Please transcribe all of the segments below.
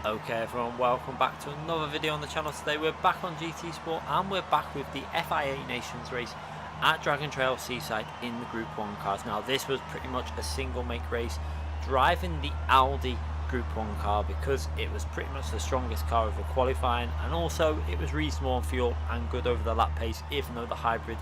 Okay everyone, welcome back to another video on the channel. Today we're back on GT Sport and we're back with the FIA Nations race at Dragon Trail Seaside in the Group 1 cars. Now this was pretty much a single make race, driving the Audi Group 1 car because it was pretty much the strongest car over qualifying, and also it was reasonable on fuel and good over the lap pace, even though the hybrid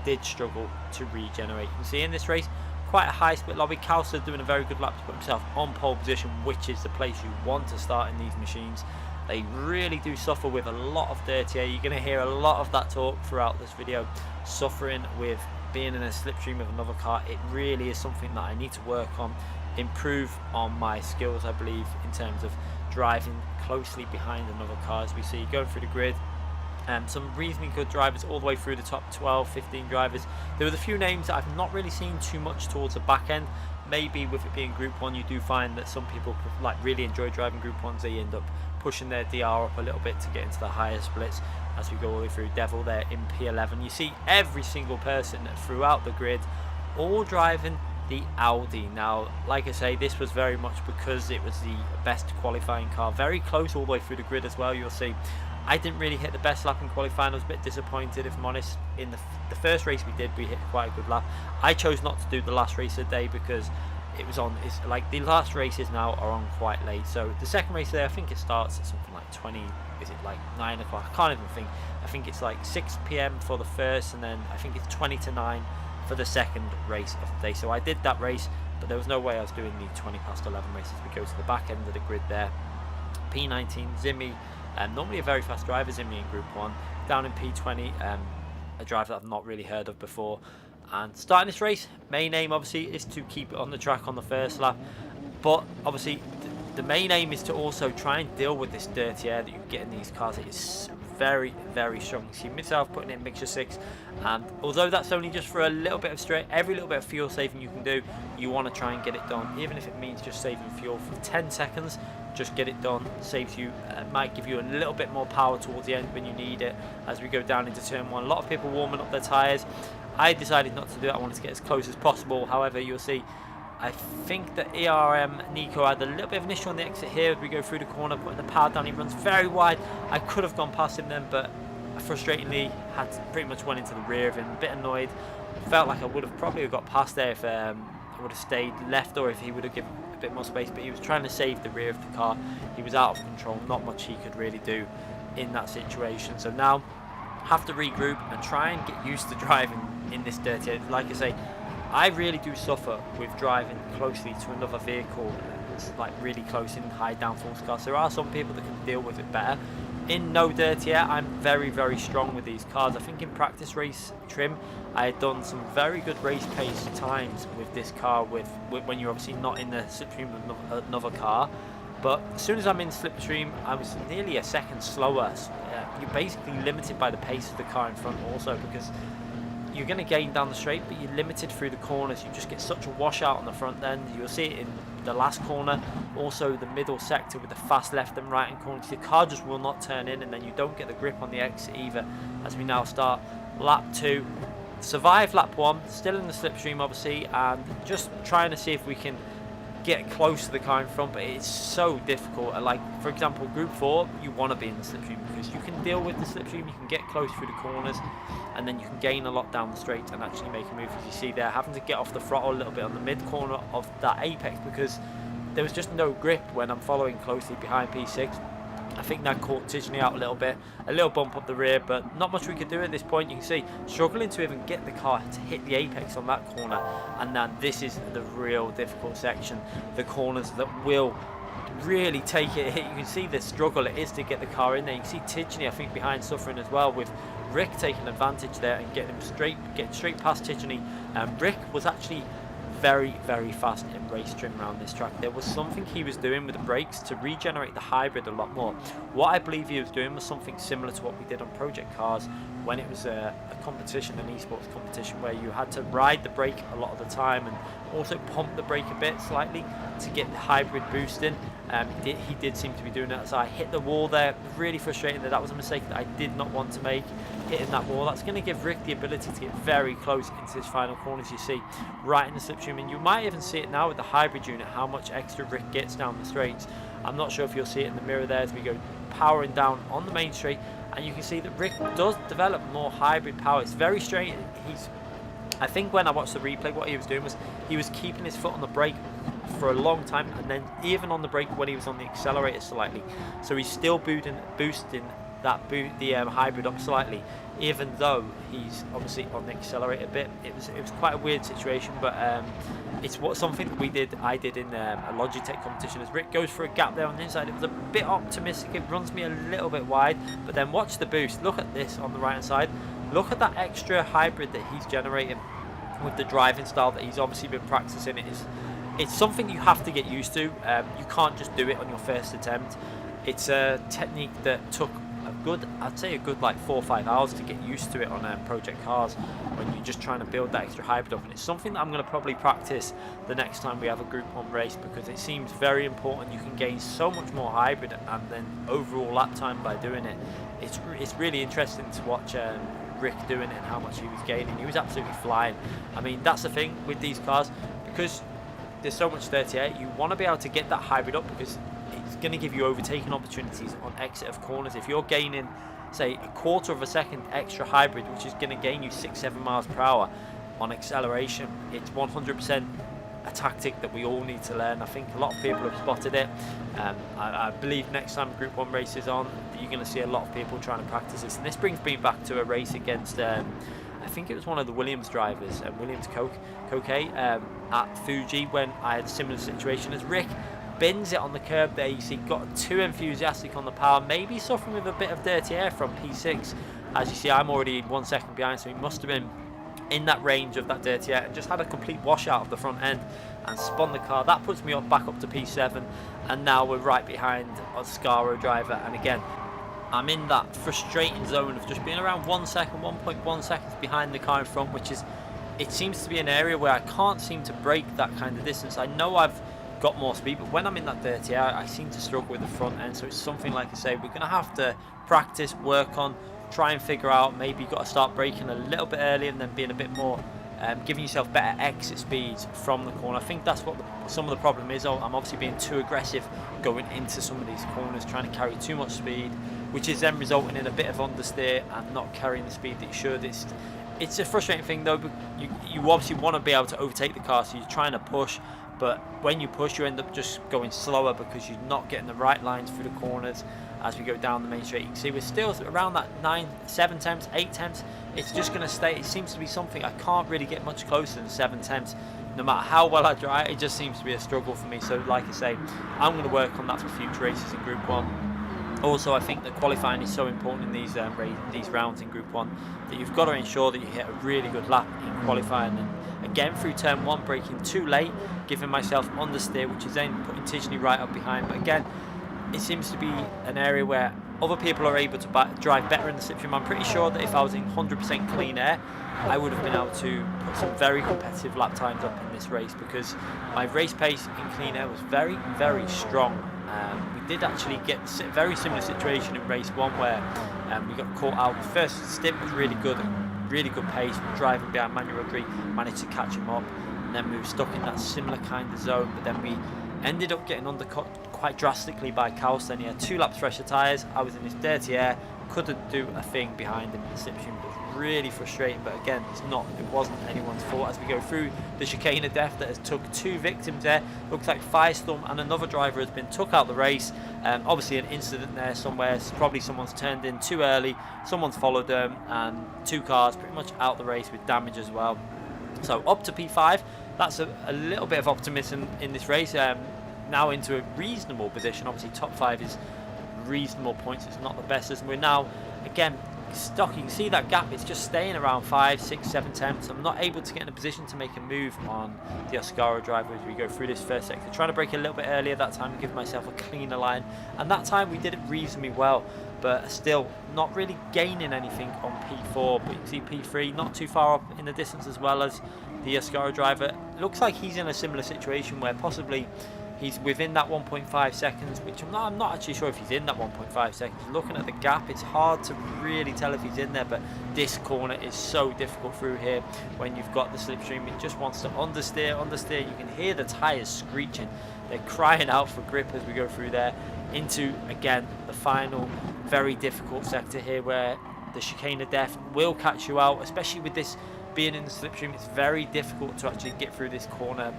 did struggle to regenerate. You can see in this race quite a high split lobby. Kelsey doing a very good lap to put himself on pole position, which is the place you want to start in these machines. They really do suffer with a lot of dirty air. You're going to hear a lot of that talk throughout this video. Suffering with being in a slipstream of another car, it really is something that I need to work on, improve on my skills, I believe, in terms of driving closely behind another car. As we see going through the grid, some reasonably good drivers all the way through the top 12, 15 drivers. There was a few names that I've not really seen too much towards the back end. Maybe with it being Group 1, you do find that some people like really enjoy driving Group 1s. They end up pushing their DR up a little bit to get into the higher splits. As we go all the way through, Devil there in P11. You see every single person throughout the grid all driving the Audi. Now, like I say, this was very much because it was the best qualifying car. Very close all the way through the grid as well. You'll see I didn't really hit the best lap in qualifying. I was a bit disappointed, if I'm honest. In the first race we did, we hit quite a good lap. I chose not to do the last race of the day because it was on, it's like the last races now are on quite late. So the second race there, I think it starts at something like 20, is it like 9 o'clock? I can't even think. I think it's like 6 PM for the first, and then I think it's 20 to 9 for the second race of the day. So I did that race, but there was no way I was doing the 20 past 11 races. We go to the back end of the grid there. P19, Zimmy. Normally a very fast driver, Zimmy in Group 1. Down in P20, a driver that I've not really heard of before. And starting this race, main aim obviously is to keep it on the track on the first lap. But obviously the main aim is to also try and deal with this dirty air that you get in these cars. It is very, very strong. See myself putting in mixture 6, and although that's only just for a little bit of straight, every little bit of fuel saving you can do, you want to try and get it done, even if it means just saving fuel for 10 seconds. Just get it done. Saves you, might give you a little bit more power towards the end when you need it. As we go down into turn 1, a lot of people warming up their tyres. I decided not to do it. I wanted to get as close as possible. However, you'll see I think that ERM Nico had a little bit of an issue on the exit here as we go through the corner, putting the power down. He runs very wide. I could have gone past him then, but frustratingly had pretty much went into the rear of him. A bit annoyed. Felt like I would have probably got past there if I would have stayed left, or if he would have given a bit more space, but he was trying to save the rear of the car. He was out of control. Not much he could really do in that situation. So now have to regroup and try and get used to driving in this dirty air. Like I say, I really do suffer with driving closely to another vehicle. It's like really close in high downforce cars. There are some people that can deal with it better. In no dirty air, I'm very, very strong with these cars. I think in practice race trim, I had done some very good race pace times with this car with when you're obviously not in the slipstream of another car. But as soon as I'm in slipstream, I was nearly a second slower. You're basically limited by the pace of the car in front also, because you're going to gain down the straight, but you're limited through the corners. You just get such a washout on the front end. You'll see it in the last corner, also the middle sector with the fast left and right hand corners. The car just will not turn in, and then you don't get the grip on the exit either. As we now start lap 2, survive lap 1, still in the slipstream obviously, and just trying to see if we can get close to the car in front, but it's so difficult. Like for example, Group 4, you want to be in the slipstream because you can deal with the slipstream, you can get close through the corners, and then you can gain a lot down the straight and actually make a move. As you see there, having to get off the throttle a little bit on the mid corner of that apex because there was just no grip when I'm following closely behind P6. I think that caught Tidgney out a little bit, a little bump up the rear, but not much we could do at this point. You can see struggling to even get the car to hit the apex on that corner, and then this is the real difficult section, the corners that will really take it. You can see the struggle it is to get the car in there. You can see Tidgney, I think, behind suffering as well, with Rick taking advantage there and getting straight past Tidgney. Rick was actually very, very fast in race trim around this track. There was something he was doing with the brakes to regenerate the hybrid a lot more. What I believe he was doing was something similar to what we did on project cars when it was a competition, an esports competition, where you had to ride the brake a lot of the time and also pump the brake a bit slightly to get the hybrid boost in. He did seem to be doing that, so I hit the wall there. Really frustrating that was a mistake that I did not want to make, hitting that wall. That's going to give Rick the ability to get very close into his final corners, you see, right in the slipstream, and you might even see it now with the hybrid unit, how much extra Rick gets down the straights. I'm not sure if you'll see it in the mirror there as we go powering down on the main straight, and you can see that Rick does develop more hybrid power. It's very straight. I think when I watched the replay, what he was doing was he was keeping his foot on the brake for a long time, and then even on the brake when he was on the accelerator slightly. So he's still boosting the hybrid up slightly, even though he's obviously on the accelerator a bit. It was quite a weird situation, but it's something that I did in a Logitech competition. As Rick goes for a gap there on the inside, it was a bit optimistic. It runs me a little bit wide, but then watch the boost. Look at this on the right hand side. Look at that extra hybrid that he's generating with the driving style that he's obviously been practicing. It's something you have to get used to. You can't just do it on your first attempt. It's a technique that took I'd say a good like 4 or 5 hours to get used to it on project cars when you're just trying to build that extra hybrid up. And it's something that I'm going to probably practice the next time we have a Group 1 race, because it seems very important. You can gain so much more hybrid and then overall lap time by doing it. It's really interesting to watch Rick doing it and how much he was gaining. He was absolutely flying. I mean, that's the thing with these cars, because there's so much 38, you want to be able to get that hybrid up, because it's going to give you overtaking opportunities on exit of corners. If you're gaining, say, a quarter of a second extra hybrid, which is going to gain you 6-7 miles per hour on acceleration, it's 100% a tactic that we all need to learn. I think a lot of people have spotted it. I believe next time Group 1 race is on, you're going to see a lot of people trying to practice this. And this brings me back to a race against, I think it was one of the Williams drivers, Williams Koke, at Fuji, when I had a similar situation as Rick. Bins it on the curb there. You see, got too enthusiastic on the power, maybe suffering with a bit of dirty air from P6. As you see, I'm already 1 second behind, so he must have been in that range of that dirty air and just had a complete washout of the front end and spun the car. That puts me back up to P7, and now we're right behind a Scaro driver. And again, I'm in that frustrating zone of just being around 1 second, 1.1 seconds behind the car in front, which is, it seems to be an area where I can't seem to break that kind of distance. I know I've got more speed, but when I'm in that dirty air, I seem to struggle with the front end. So it's something, like I say, we're going to have to practice, work on, try and figure out. Maybe you've got to start braking a little bit earlier and then being a bit more, giving yourself better exit speeds from the corner. I think that's what some of the problem is. I'm obviously being too aggressive going into some of these corners, trying to carry too much speed, which is then resulting in a bit of understeer and not carrying the speed that you should. It's a frustrating thing though, but you obviously want to be able to overtake the car, so you're trying to push. But when you push, you end up just going slower because you're not getting the right lines through the corners as we go down the main straight. You can see we're still around that 7 tenths, 8 tenths. It's just going to stay. It seems to be something I can't really get much closer than 7 tenths. No matter how well I drive, it just seems to be a struggle for me. So like I say, I'm going to work on that for future races in Group 1. Also, I think that qualifying is so important in these rounds in Group 1 that you've got to ensure that you hit a really good lap in qualifying. And again, through turn 1, braking too late, giving myself understeer, which is then putting Tishney right up behind. But again, it seems to be an area where other people are able to drive better in the slipstream. I'm pretty sure that if I was in 100% clean air, I would have been able to put some very competitive lap times up in this race, because my race pace in clean air was very, very strong. We did actually get a very similar situation in race 1 where we got caught out. The first stint was really good pace, driving behind Manuel Rodri, managed to catch him up, and then we were stuck in that similar kind of zone. But then we ended up getting undercut quite drastically by Kaus. Then he had 2 laps fresher tyres. I was in this dirty air, couldn't do a thing behind him in the slipstream. It was really frustrating, but again, it wasn't anyone's fault. As we go through the chicane of death that has took 2 victims there, looks like Firestorm and another driver has been took out the race. Obviously an incident there somewhere, probably someone's turned in too early, someone's followed them, and 2 cars pretty much out the race with damage as well. So up to P5, that's a little bit of optimism in this race. Now into a reasonable position. Obviously top 5 is reasonable points, it's not the best, as we're now again stuck. You can see that gap, it's just staying around 5, 6, 7 tenths. I'm not able to get in a position to make a move on the Oscaro driver as we go through this first sector. Trying to brake a little bit earlier that time and give myself a cleaner line, and that time we did it reasonably well, but still not really gaining anything on P4. But you can see P3 not too far up in the distance as well as the Oscaro driver. It looks like he's in a similar situation where possibly he's within that 1.5 seconds, which I'm not actually sure if he's in that 1.5 seconds. Looking at the gap, it's hard to really tell if he's in there, but this corner is so difficult through here when you've got the slipstream. It just wants to understeer. You can hear the tyres screeching. They're crying out for grip as we go through there into, again, the final very difficult sector here where the chicane of death will catch you out, especially with this being in the slipstream. It's very difficult to actually get through this corner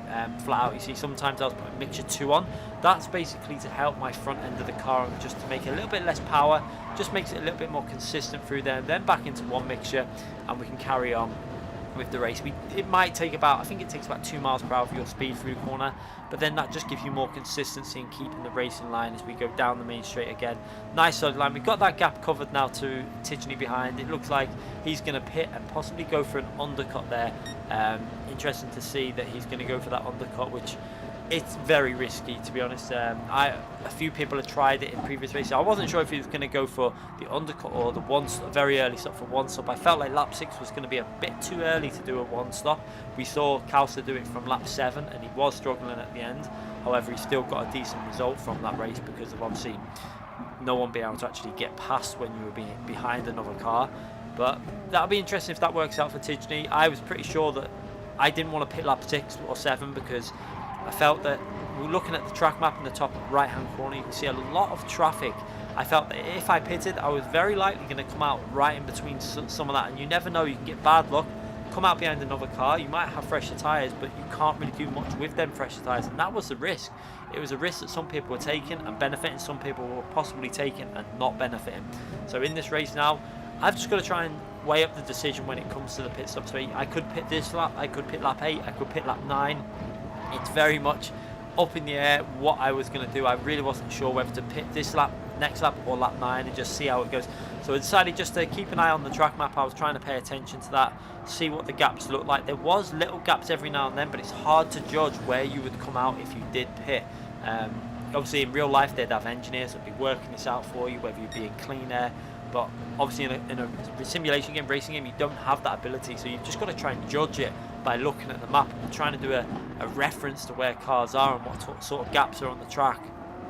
flat out. You see, sometimes I'll put mixture 2 on. That's basically to help my front end of the car and just to make it a little bit less power, just makes it a little bit more consistent through there, and then back into 1 mixture, and we can carry on with the race. It might take about, I think it takes about 2 miles per hour for your speed through the corner, but then that just gives you more consistency in keeping the racing line as we go down the main straight again. Nice solid line. We've got that gap covered now to THRONMAX behind. It looks like he's going to pit and possibly go for an undercut there. Interesting to see that he's going to go for that undercut, which it's very risky, to be honest. A few people have tried it in previous races. I wasn't sure if he was going to go for the undercut or the very early stop for 1 stop. I felt like lap 6 was going to be a bit too early to do a 1 stop. We saw Kauser do it from lap 7 and he was struggling at the end. However, he still got a decent result from that race because of obviously no one being able to actually get past when you were behind another car. But that'll be interesting if that works out for THRONMAX. I was pretty sure that I didn't want to pit lap 6 or 7 because I felt that we're looking at the track map in the top right hand corner. You can see a lot of traffic. I felt that if I pitted, I was very likely going to come out right in between some of that, and you never know, you can get bad luck, come out behind another car. You might have fresher tyres, but you can't really do much with them fresher tyres, and that was the risk. It was a risk that some people were taking and benefiting, some people were possibly taking and not benefiting. So in this race now, I've just got to try and weigh up the decision when it comes to the pit stop. So I could pit this lap, I could pit lap 8, I could pit lap 9. It's very much up in the air what I was going to do. I really wasn't sure whether to pit this lap, next lap, or lap 9 and just see how it goes. So I decided just to keep an eye on the track map. I was trying to pay attention to that, see what the gaps look like. There was little gaps every now and then, but it's hard to judge where you would come out if you did pit. Obviously in real life they'd have engineers that would be working this out for you, whether you'd be in clean air. But obviously in a simulation game, racing game, you don't have that ability, so you've just got to try and judge it by looking at the map and trying to do a reference to where cars are and what sort of gaps are on the track.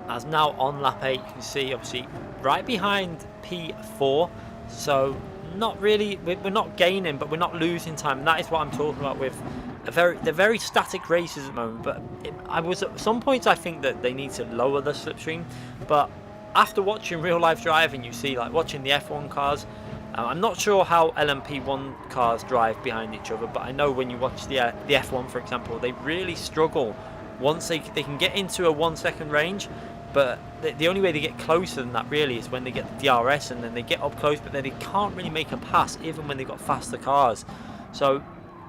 As now on lap 8, you can see obviously right behind P4, so not really, we're not gaining, but we're not losing time, and that is what I'm talking about with they're very static races at the moment. But at some points I think that they need to lower the slipstream, but after watching real life driving, you see, like watching the F1 cars, I'm not sure how LMP1 cars drive behind each other, but I know when you watch the F1, for example, they really struggle once they can get into a 1 second range, but the only way they get closer than that really is when they get the DRS, and then they get up close, but then they can't really make a pass even when they've got faster cars. So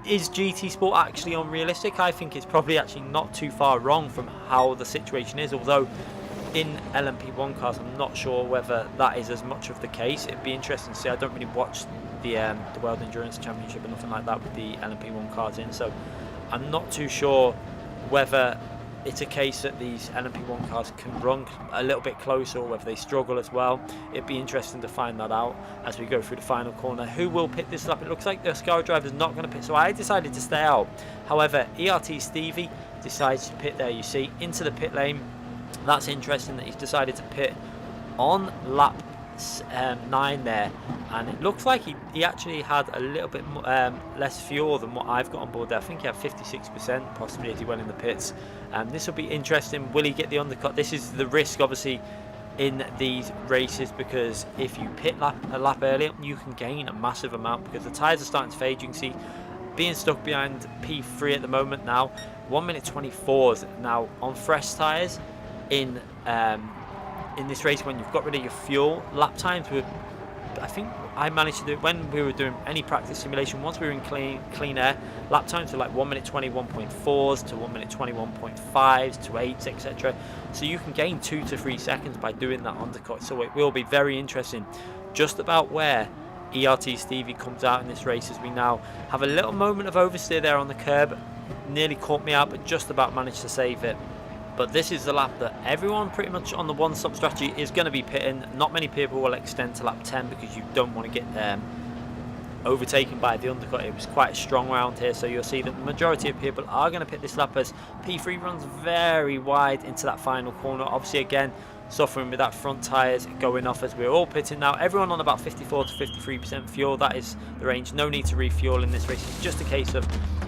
is GT Sport actually unrealistic? I think it's probably actually not too far wrong from how the situation is, although in LMP1 cars I'm not sure whether that is as much of the case. It'd be interesting to see. I don't really watch the World Endurance Championship or nothing like that with the LMP1 cars in, so I'm not too sure whether it's a case that these LMP1 cars can run a little bit closer or whether they struggle as well. It'd be interesting to find that out as we go through the final corner. Who will pit this lap? It looks like the Oscaro driver is not going to pit, so I decided to stay out. However, ERT Stevie decides to pit there, you see, into the pit lane. That's interesting that he's decided to pit on lap 9 there, and it looks like he actually had a little bit less fuel than what I've got on board there. I think he had 56% possibly as he went in the pits. This will be interesting. Will he get the undercut? This is the risk obviously in these races, because if you pit a lap earlier, you can gain a massive amount because the tyres are starting to fade. You can see being stuck behind P3 at the moment now. 1 minute 24s now on fresh tyres in this race. When you've got rid of your fuel, lap times were, I think I managed to do it when we were doing any practice simulation. Once we were in clean air, lap times were like 1 minute 21.4s to 1 minute 21.5s to 8s, etc. So you can gain 2 to 3 seconds by doing that undercut. So it will be very interesting just about where ERT Stevie comes out in this race as we now have a little moment of oversteer there on the curb. Nearly caught me out, but just about managed to save it. But this is the lap that everyone pretty much on the one-stop strategy is going to be pitting. Not many people will extend to lap 10 because you don't want to get overtaken by the undercut. It was quite a strong round here, so you'll see that the majority of people are going to pit this lap as P3 runs very wide into that final corner. Obviously, again, suffering with that front tyres going off as we're all pitting now. Everyone on about 54 to 53% fuel. That is the range. No need to refuel in this race. It's just a case of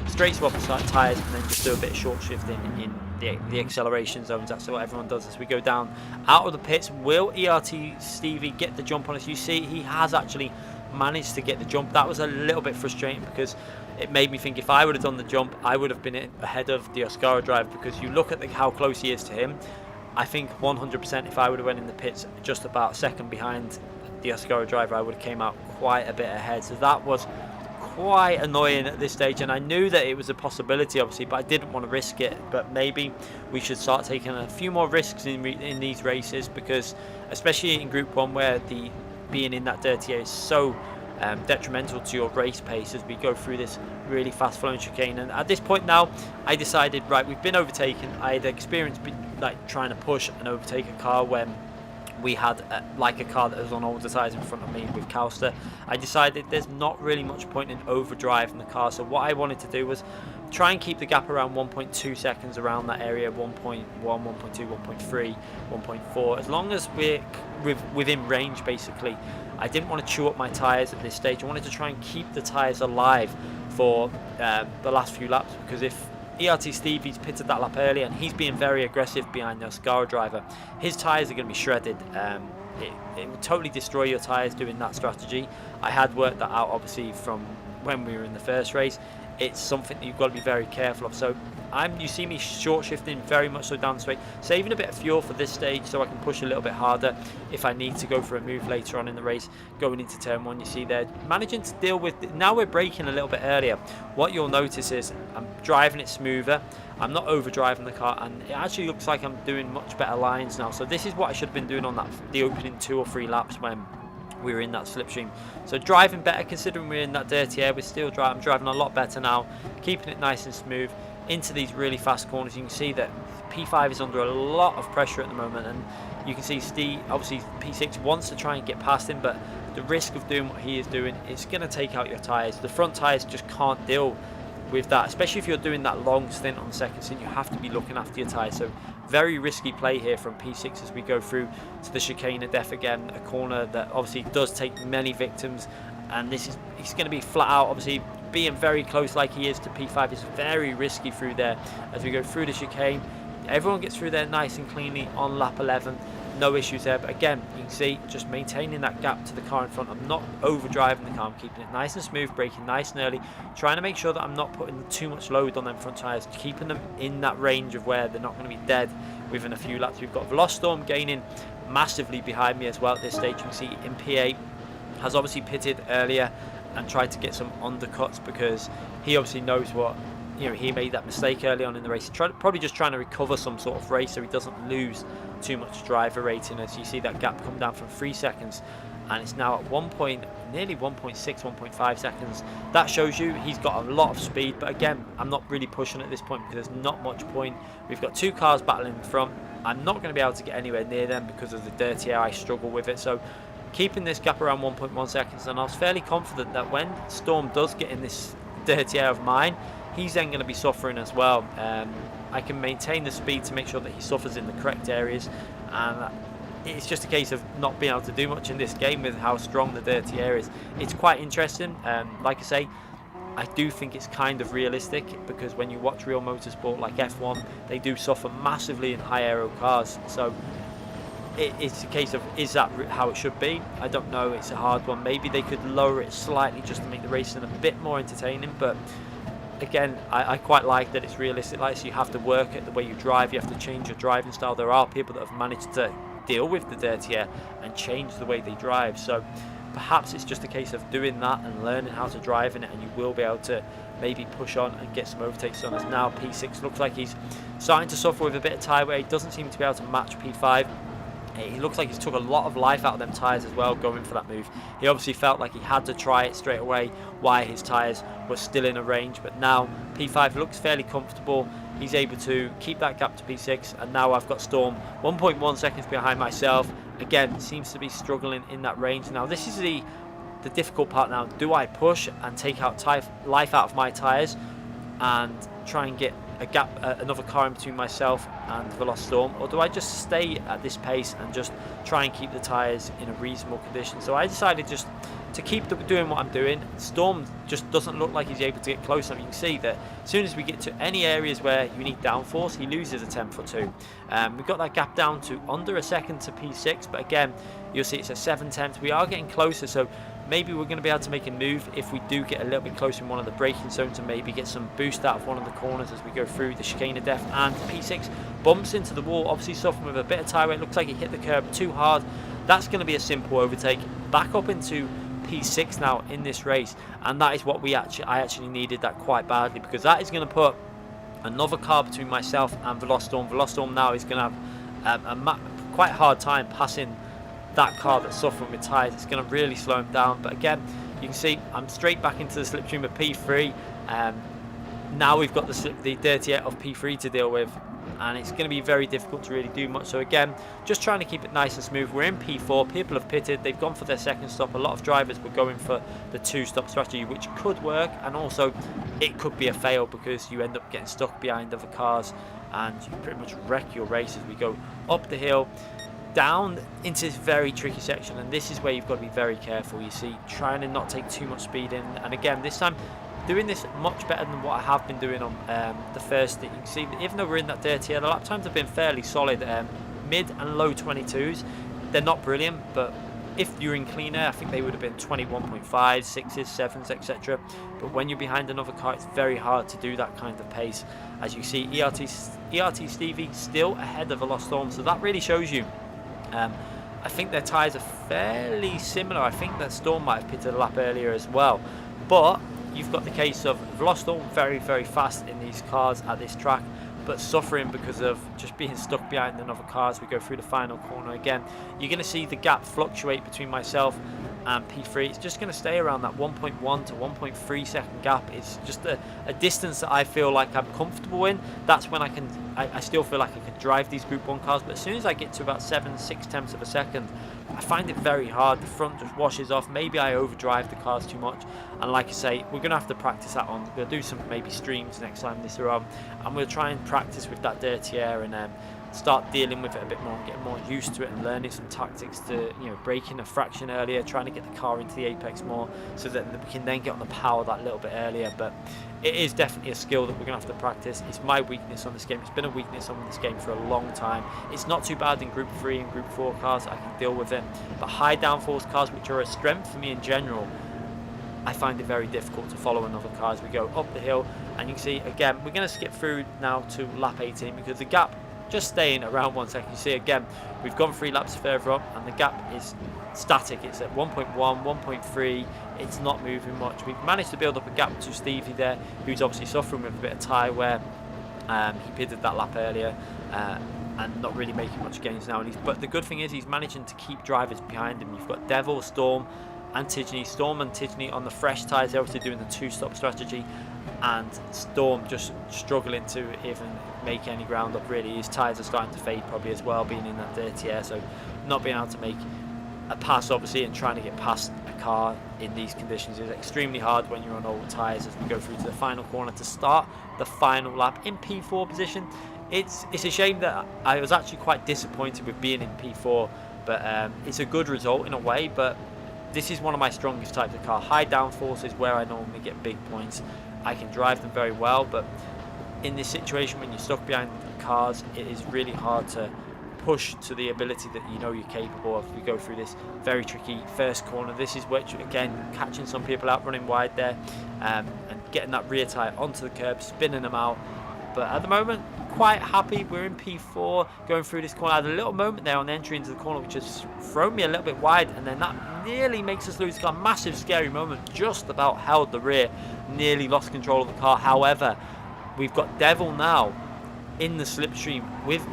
straight swap tyres and then just do a bit of short shifting in the acceleration zones. That's what everyone does as we go down out of the pits. Will ERT Stevie get the jump on us? You see, he has actually managed to get the jump. That was a little bit frustrating because it made me think if I would have done the jump, I would have been ahead of the Oscara driver, because you look at how close he is to him. I think 100% if I would have went in the pits just about a second behind the Oscara driver, I would have came out quite a bit ahead. So that was quite annoying at this stage, and I knew that it was a possibility obviously, but I didn't want to risk it. But maybe we should start taking a few more risks in these races, because especially in Group 1 where being in that dirty air is so detrimental to your race pace as we go through this really fast flowing chicane. And at this point now I decided, right, we've been overtaken. I had experienced like trying to push and overtake a car when we had like a car that was on older tyres in front of me with Calster. I decided there's not really much point in overdriving the car, so what I wanted to do was try and keep the gap around 1.2 seconds around that area, 1.1, 1.2, 1.3, 1.4, as long as we're within range basically. I didn't want to chew up my tyres at this stage. I wanted to try and keep the tyres alive for the last few laps, because if ERT Stevie's pitted that lap earlier and he's being very aggressive behind the Oscara driver, his tyres are going to be shredded. It will totally destroy your tyres doing that strategy. I had worked that out obviously from when we were in the first race. It's something that you've got to be very careful of. So you see me short shifting very much so down the straight, saving a bit of fuel for this stage so I can push a little bit harder if I need to go for a move later on in the race. Going into turn 1, you see there managing to deal with, now we're braking a little bit earlier. What you'll notice is I'm driving it smoother, I'm not overdriving the car, and it actually looks like I'm doing much better lines now. So this is what I should have been doing on the opening 2 or 3 laps when we were in that slipstream. So driving better, considering we're in that dirty air. I'm driving a lot better now, keeping it nice and smooth into these really fast corners. You can see that P5 is under a lot of pressure at the moment, and you can see Steve, obviously P6 wants to try and get past him, but the risk of doing what he is doing, it's going to take out your tyres. The front tyres just can't deal with that, especially if you're doing that long stint on the second stint. You have to be looking after your tyres. So very risky play here from P6 as we go through to the chicane of death again, a corner that obviously does take many victims, and he's going to be flat out. Obviously being very close like he is to P5 is very risky through there as we go through the chicane. Everyone gets through there nice and cleanly on lap 11, no issues there. But again, you can see just maintaining that gap to the car in front. I'm not overdriving the car, I'm keeping it nice and smooth, braking nice and early, trying to make sure that I'm not putting too much load on them front tyres, keeping them in that range of where they're not going to be dead within a few laps. We've got Velostorm gaining massively behind me as well at this stage. You can see in P8 has obviously pitted earlier and tried to get some undercuts, because he obviously knows what, he made that mistake early on in the race. Probably just trying to recover some sort of race so he doesn't lose too much driver rating. As you see that gap come down from 3 seconds, and it's now at nearly 1.6, 1.5 seconds. That shows you he's got a lot of speed, but again, I'm not really pushing at this point because there's not much point. We've got 2 cars battling in front. I'm not going to be able to get anywhere near them because of the dirty air. I struggle with it. So keeping this gap around 1.1 seconds, and I was fairly confident that when Storm does get in this dirty air of mine, he's then going to be suffering as well. I can maintain the speed to make sure that he suffers in the correct areas, and it's just a case of not being able to do much in this game with how strong the dirty air is. It's quite interesting. Like I say, I do think it's kind of realistic, because when you watch real motorsport like F1, they do suffer massively in high aero cars. So it's a case of, is that how it should be? I don't know. It's a hard one. Maybe they could lower it slightly just to make the racing a bit more entertaining, but again, I quite like that it's realistic. Like, so you have to work at the way you drive, you have to change your driving style. There are people that have managed to deal with the dirty air and change the way they drive, so perhaps it's just a case of doing that and learning how to drive in it, and you will be able to maybe push on and get some overtakes on. As now P6 looks like he's starting to suffer with a bit of tyre wear. He doesn't seem to be able to match P5 It looks like he's took a lot of life out of them tyres as well going for that move. He obviously felt like he had to try it straight away while his tyres were still in a range, but now P5 looks fairly comfortable. He's able to keep that gap to P6, and now I've got Storm 1.1 seconds behind myself. Again, seems to be struggling in that range. Now this is the difficult part now. Do I push and take out life out of my tyres and try and get a gap, another car in between myself and Veloz Storm, or do I just stay at this pace and just try and keep the tyres in a reasonable condition? So I decided just to keep doing what I'm doing. Storm just doesn't look like he's able to get close. I mean, you can see that as soon as we get to any areas where you need downforce, he loses a tenth or two. We've got that gap down to under a second to P6, but again, you'll see it's a 7/10. We are getting closer, so maybe we're going to be able to make a move if we do get a little bit closer in one of the braking zones and maybe get some boost out of one of the corners as we go through the chicane of death. And P6 bumps into the wall, obviously suffering with a bit of tyre weight. Looks like he hit the curb too hard. That's going to be a simple overtake. Back up into P6 now in this race, and that is what I actually needed that quite badly, because that is going to put another car between myself and Veloz Storm. Veloz Storm now is going to have a quite hard time passing that car that's suffering with tyres. It's going to really slow him down. But again, you can see I'm straight back into the slipstream of P3. Now we've got the dirty air of P3 to deal with, and it's going to be very difficult to really do much. So again, just trying to keep it nice and smooth. We're in P4. People have pitted. They've gone for their second stop. A lot of drivers were going for the two-stop strategy, which could work, and also it could be a fail because you end up getting stuck behind other cars and you pretty much wreck your race as we go up the hill down into this very tricky section. And this is where you've got to be very careful. You see, trying to not take too much speed in, and again this time doing this much better than what I have been doing on the first. You can see that even though we're in that dirty air, the lap times have been fairly solid, mid and low 22s. They're not brilliant, but if you're in clean air, I think they would have been 21.5, 6s, 7s, etc. But when you're behind another car, it's very hard to do that kind of pace. As you see, ERT Stevie still ahead of Veloz Storm, so that really shows you. I think their tyres are fairly similar. I think that Storm might have pitted a lap earlier as well, but you've got the case of Veloz Storm very, very fast in these cars at this track, but suffering because of just being stuck behind another car as we go through the final corner. Again, you're going to see the gap fluctuate between myself and P3. It's just going to stay around that 1.1 to 1.3 second gap. It's just a distance that I feel like I'm comfortable in. That's when I still feel like I can drive these Group 1 cars, but as soon as I get to about 7-6 tenths of a second, I find it very hard. The front just washes off. Maybe I overdrive the cars too much, and like I say, we're going to have to practice that on. We'll do some maybe streams next time this are on, and we'll try and practice with that dirty air and start dealing with it a bit more and getting more used to it and learning some tactics to, you know, braking a fraction earlier, trying to get the car into the apex more so that we can then get on the power that little bit earlier. But it is definitely a skill that we're going to have to practice. It's my weakness on this game. It's been a weakness on this game for a long time. It's not too bad in Group 3 and Group 4 cars. I can deal with it. But high downforce cars, which are a strength for me in general, I find it very difficult to follow another car as we go up the hill. And you can see, again, we're going to skip through now to lap 18 because the gap just staying around 1 second. You see, again, we've gone 3 laps further up and the gap is static. It's at 1.1, 1.3. It's not moving much. We've managed to build up a gap to Stevie there, who's obviously suffering with a bit of tyre wear. He pitted that lap earlier and not really making much gains now. But the good thing is he's managing to keep drivers behind him. You've got Devil, Storm and Tidgney. Storm and Tidgney on the fresh tyres, they're obviously doing the two-stop strategy, and Storm just struggling to even make any ground up really. His tyres are starting to fade probably as well, being in that dirty air, so not being able to make a pass obviously and trying to get past a car in these conditions is extremely hard when you're on old tyres as we go through to the final corner to start the final lap in P4 position. It's a shame that I was actually quite disappointed with being in P4, but it's a good result in a way. But this is one of my strongest types of car. High downforce is where I normally get big points. I can drive them very well, but in this situation when you're stuck behind cars, it is really hard to push to the ability that you know you're capable of. We go through this very tricky first corner. This is which, again, catching some people out running wide there, and getting that rear tyre onto the curb, spinning them out. But at the moment, quite happy. We're in P4 going through this corner. I had a little moment there on the entry into the corner which has thrown me a little bit wide, and then that nearly makes us lose the car. Massive scary moment, just about held the rear, nearly lost control of the car. However, we've got Devil now in the slipstream with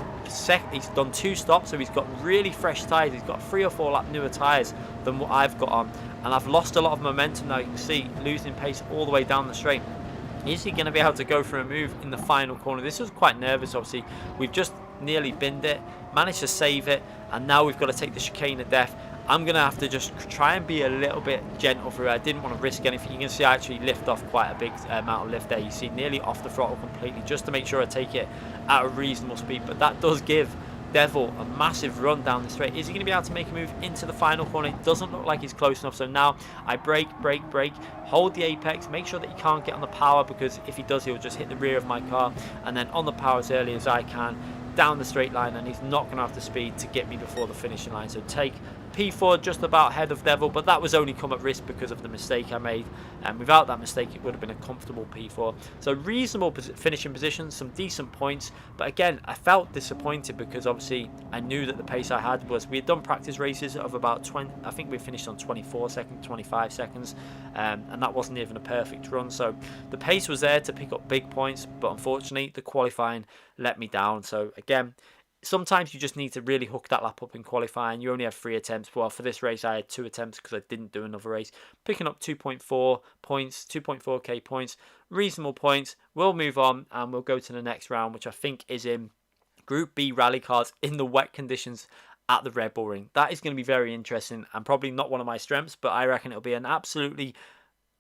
he's done 2 stops, so he's got really fresh tyres. He's got 3 or 4 lap newer tyres than what I've got on, and I've lost a lot of momentum now. You can see losing pace all the way down the straight. Is he going to be able to go for a move in the final corner? This was quite nervous. Obviously, we've just nearly binned it, managed to save it, and now we've got to take the chicane of death. I'm going to have to just try and be a little bit gentle through it. I didn't want to risk anything. You can see I actually lift off quite a big amount of lift there. You see nearly off the throttle completely, just to make sure I take it at a reasonable speed. But that does give Devil a massive run down the straight. Is he going to be able to make a move into the final corner? It doesn't look like he's close enough. So now I brake, hold the apex, make sure that he can't get on the power, because if he does, he'll just hit the rear of my car. And then on the power as early as I can down the straight line, and he's not going to have the speed to get me before the finishing line. So take P4 just about ahead of Devil, but that was only come at risk because of the mistake I made, and without that mistake it would have been a comfortable P4. So reasonable finishing position, some decent points, but again I felt disappointed because obviously I knew that the pace I had was, we had done practice races of about 20, I think we finished on 24 seconds, 25 seconds, and that wasn't even a perfect run. So the pace was there to pick up big points, but unfortunately the qualifying let me down. So again, sometimes you just need to really hook that lap up in qualifying. You only have 3 attempts. Well, for this race I had 2 attempts because I didn't do another race. Picking up 2.4 points, 2.4k points, reasonable points. We'll move on and we'll go to the next round, which I think is in Group B rally cars in the wet conditions at the Red Bull Ring. That is going to be very interesting and probably not one of my strengths, but I reckon it'll be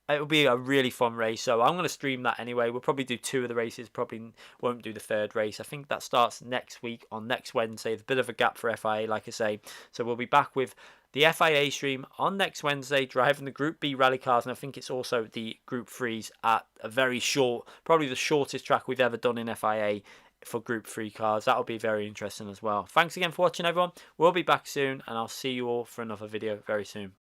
it'll be a really fun race. So I'm going to stream that anyway. We'll probably do 2 of the races, probably won't do the 3rd race. I think that starts next week on next Wednesday. There's a bit of a gap for FIA, like I say. So we'll be back with the FIA stream on next Wednesday, driving the Group B rally cars, and I think it's also the Group 3s at a very short, probably the shortest track we've ever done in FIA for Group 3 cars. That'll be very interesting as well. Thanks again for watching, everyone. We'll be back soon, and I'll see you all for another video very soon.